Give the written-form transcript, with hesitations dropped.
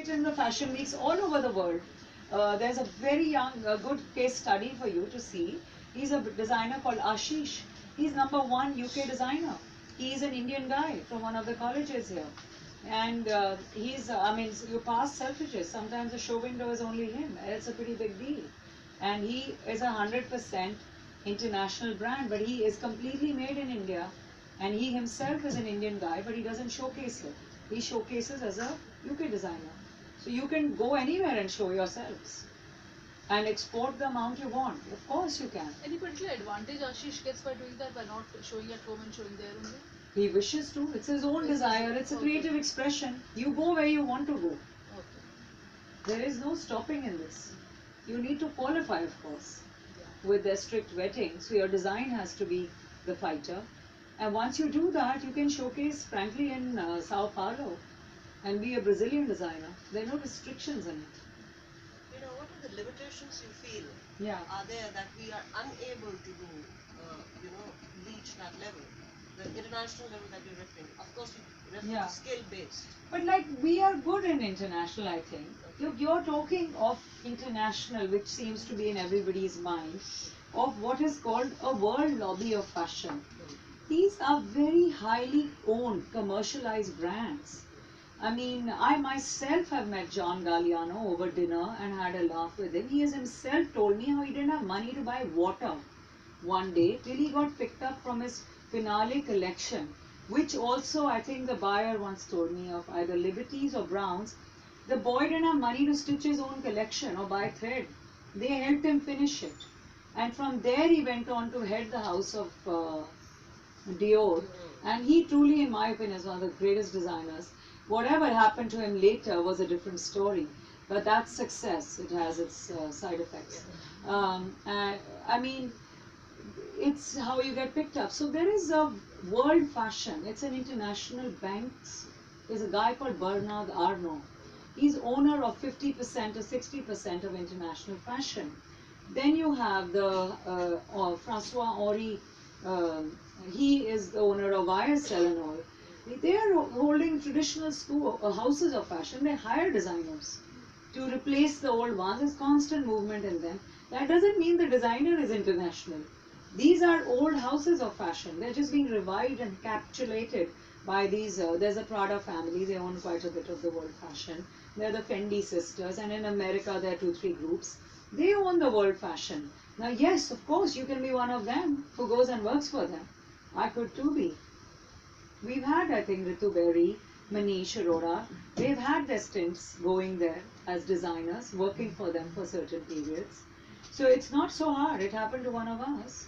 in the fashion weeks all over the world. There's a very young, good case study for you to see. He's a designer called Ashish. He's #1 UK designer. He's an Indian guy from one of the colleges here. And I mean, you pass Selfridges. Sometimes the show window is only him. It's a pretty big deal. And he is 100% international brand, but he is completely made in India. And he himself is an Indian guy, but he doesn't showcase it. He showcases as a UK designer. So you can go anywhere and show yourselves and export the amount you want. Of course you can. Any particular advantage Ashish gets by doing that, by not showing at home and showing there only? He wishes to. It's his own desire. It's a creative expression. You go where you want to go. Okay. There is no stopping in this. You need to qualify, of course, with their strict vetting. So your design has to be the fighter. And once you do that, you can showcase, frankly, in Sao Paulo and be a Brazilian designer. There are no restrictions in it. You know, what are the limitations you feel Yeah. are there that we are unable to do, reach that level? The international level that you're referring. Of course, you refer Yeah. to scale-based. But like we are good in international, I think. Look, you're talking of international, which seems to be in everybody's mind, of what is called a world lobby of fashion. These are very highly owned, commercialized brands. I mean, I myself have met John Galliano over dinner and had a laugh with him. He has himself told me how he didn't have money to buy water one day till he got picked up from his finale collection, which also I think the buyer once told me of either Liberties or Browns. The boy didn't have money to stitch his own collection or buy thread. They helped him finish it. And from there he went on to head the house of Dior. And he truly, in my opinion, is one of the greatest designers. Whatever happened to him later was a different story. But that's success. It has its side effects. I mean, it's how you get picked up. So there is a world fashion. It's an international bank. There's a guy called Bernard Arnault. He's owner of 50% or 60% of international fashion. Then you have the Francois Henri. He is the owner of YSL and all. They are holding traditional houses of fashion. They hire designers to replace the old ones. There's constant movement in them. That doesn't mean the designer is international. These are old houses of fashion. They're just being revived and capitulated by these. There's a Prada family. They own quite a bit of the world fashion. They're the Fendi sisters. And in America, there are 2-3 groups. They own the world fashion. Now, yes, of course, you can be one of them who goes and works for them. I could too be. We've had, I think, Ritu Berry, Manish Arora. They've had their stints going there as designers, working for them for certain periods. So it's not so hard. It happened to one of us.